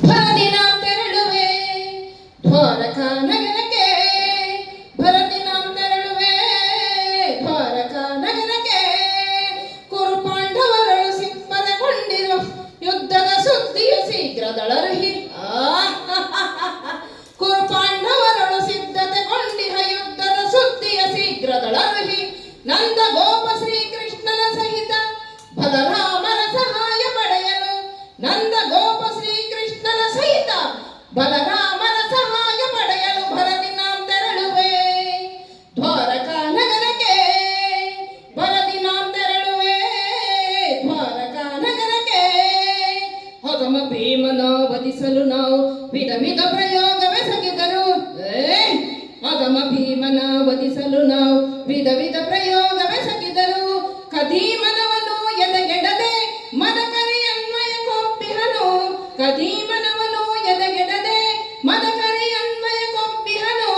ಭರದಿನ ತೆರಳುವೆ ದ್ವಾರಕಾ ನಗರಕ್ಕೆ, ಭರದಿನ ತೆರಳುವೆ ದ್ವಾರಕಾ ನಗರಕ್ಕೆ. ಕುರು ಪಾಂಡವರಳು ಸಿಂಪದಗೊಂಡಿರುವ ಯುದ್ಧದ ಸುದ್ದಿಯು ಶೀಘ್ರದಳರುಹಿ. ಕುರು ಪಾಂಡವರಳು ಸಿದ್ಧತೆಗೊಂಡಿಹ ಯುದ್ಧದ ಸುದ್ದಿಯ ಶೀಘ್ರದಳರುಹಿ. ನಂದ ಗೋಪ ಶ್ರೀಕೃಷ್ಣನ ಸಹಿತ ಬಲರಾಮನ ಸಹಾಯ ಪಡೆಯಲು, ನಂದ ಗೋಪ ಶ್ರೀಕೃಷ್ಣನ ಸಹಿತ ಬಲರಾಮನ ಸಹಾಯ ಪಡೆಯಲು ಭರದಿನ ತೆರಳುವೆ ದ್ವಾರಕಾ ನಗರಕ್ಕೆ, ಭರದಿನ ತೆರಳುವೆ ದ್ವಾರಕಾ ನಗರಕ್ಕೆ. ಹಗಮ ಭೀಮನ ವಧಿಸಲು ನಾವು ವಿಧ ವಿಧ ಪ್ರಯೋಗವೆಸಗಿದರು. ಹಗಮ ಭೀಮನ ವಧಿಸಲು ನಾವು ವಿಧ ವಿಧ ಪ್ರಯೋಗವೆಸಗಿದರು. ಕದೀಮನವನು ಎದೆಗೆಡದೆ ಮದಕರಿ ಅನ್ವಯ ಕೊಪ್ಪಿಹನು, ಕದೀಮನವನು ಎದೆಗೆಡದೆ ಮದಕರಿ ಅನ್ವಯ ಕೊಪ್ಪಿಹನು.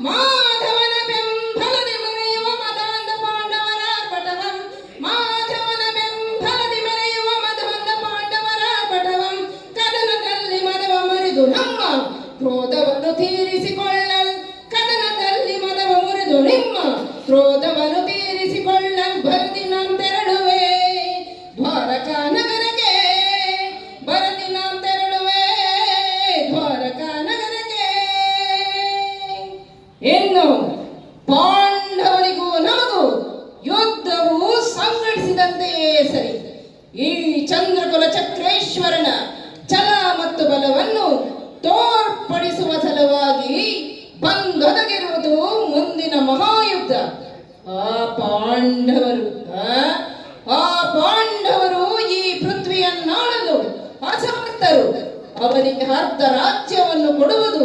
ಮಾಧವನ ಬೆಂಬಲದಿ ಮೆರೆಯುವ ಮದವಂದ ಪಾಂಡವರ ಪಟವಂ, ಮಾಧವನ ಬೆಂಬಲದಿ ಮೆರೆಯುವ ಮದವಂದ ಪಾಂಡವರ ಪಟವಂ. ಕದನದಲ್ಲಿ ಮದವ ಮುರಿದು ನಮ್ಮ ಕ್ರೋಧವನ್ನು ತೀರಿಸಿಕೊಳ್ಳಲ್, ಕದನದಲ್ಲಿ ಮದವ ಮುರಿದು ನಿಮ್ಮ ಕ್ರೋಧವನ್ನು ತೀರಿಸಿಕೊಳ್ಳಲ್ ಭರದಿನ ತೆರಳುವೆ ದ್ವಾರಕಾ ನಗರಕ್ಕೆ, ಭರದಿನ ತೆರಳುವೆ ದ್ವಾರಕಾ ನಗರಕ್ಕೆ. ಇನ್ನು ಪಾಂಡವರಿಗೂ ನಮಗೂ ಯುದ್ಧವು ಸಂಘಟಿಸಿದಂತೆಯೇ ಸರಿ. ಈ ಚಂದ್ರಕುಲ ಚಕ್ರೇಶ್ವರನ ಛಲ ಮತ್ತು ಬಲವನ್ನು ತೋರ್ಪಡಿಸುವ ಸಲುವಾಗಿ ಬಂದೊದಗಿರುವುದು ಮುಂದಿನ ಮಹಾಯುದ್ಧ. ಆ ಪಾಂಡವರು ಈ ಪೃಥ್ವಿಯನ್ನಾಳಲು ಅಸಮರ್ಥರು. ಅವರಿಗೆ ಅರ್ಧ ರಾಜ್ಯವನ್ನು ಕೊಡುವುದು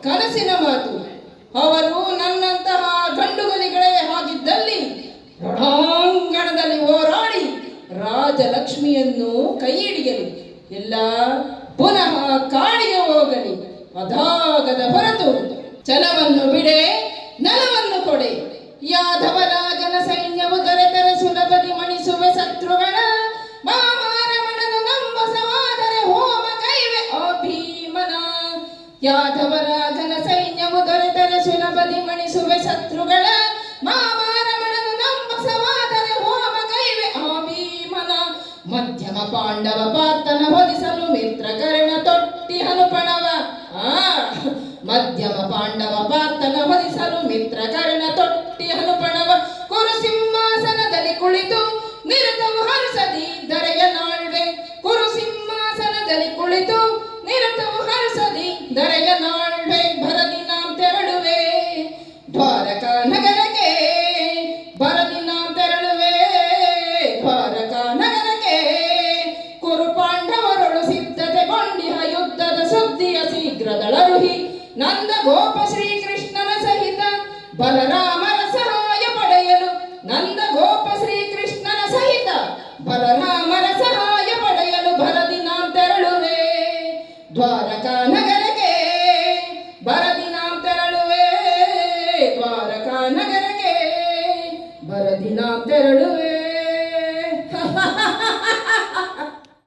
ಕನಸಿನ ಮಾತು. ಅವರು ನನ್ನಂತಹ ಗಂಡುಗಲಿಗಳೇ ಆಗಿದ್ದಲ್ಲಿ ರಣಾಂಗಣದಲ್ಲಿ ಹೋರಾಡಿ ರಾಜಲಕ್ಷ್ಮಿಯನ್ನು ಕೈ ಹಿಡಿಯಲಿ, ಇಲ್ಲ ಪುನಃ ಕಾಡಿಗೆ ಹೋಗಲಿ. ಅದಾಗದ ಹೊರತು ಛಲವನ್ನು ಬಿಡೆ, ನೆಲವನ್ನು ಕೊಡೆ. ಯಾದವರಾಜನ ಸೈನ್ಯವು ದೊರೆತರೆ ಸುಲಭದಿ ಮಣಿಸುವೆ ಶತ್ರುಗಳ. ಮಾಮಾರಮಣನು ನಂಬಸವಾದರೆ ಹೋಮ ಕೈವೆ ಆ ಭೀಮನ. ಯಾದವರಾಜನ ಸೈನ್ಯವು ದೊರೆತರೆ ಸುಲಭದಿ ಮಣಿಸುವೆ ಶತ್ರುಗಳ. ಮಾಮಾರಮಣನು ನಂಬಸವಾದರೆ ಹೋಮ ಕೈವೆ ಆ ಭೀಮನ. ಮಧ್ಯಮ ಪಾಂಡವ ಪಾರ್ಥನ ಹೊದಿಸಲು ಮಿತ್ರಕರ್ಣ ತೊಟ್ಟಿಹನು ಪಣವ. ಮಧ್ಯಮ ಪಾಂಡವ ಪಾರ್ಥನ ಹೊದಿಸಲು ಮಿತ್ರಕರ್ಣ ತೊಟ್ಟಿಹನು ಪಣವ. ಕುರು ಸಿಂಹಾಸನದಲ್ಲಿ ಕುಳಿತು ನಿರತವು ಹರಸದಿ ದರೆಯ ನಾಳ್ವೆ. ಕುರು ಸಿಂಹಾಸನದಲ್ಲಿ ಕುಳಿತು ನಿರತವು ಹರಸದಿ ದರೆಯ ನಾಳ್ವೆ. ಭರದಿನ ತೆರಳುವೆ ದ್ವಾರಕಾ ನಗರಕ್ಕೆ, ಭರದಿನ ತೆರಳುವೆ ದ್ವಾರಕಾ ನಗರಕ್ಕೆ. ಕುರು ಪಾಂಡವರಳು ಸಿದ್ಧತೆಗೊಂಡಿಹ ಯುದ್ಧದ ಸುದ್ದಿಯ ಶೀಘ್ರದಳರುಹಿ. ನಂದ ಗೋಪ ಶ್ರೀಕೃಷ್ಣನ ಸಹಿತ ಬಲರಾಮ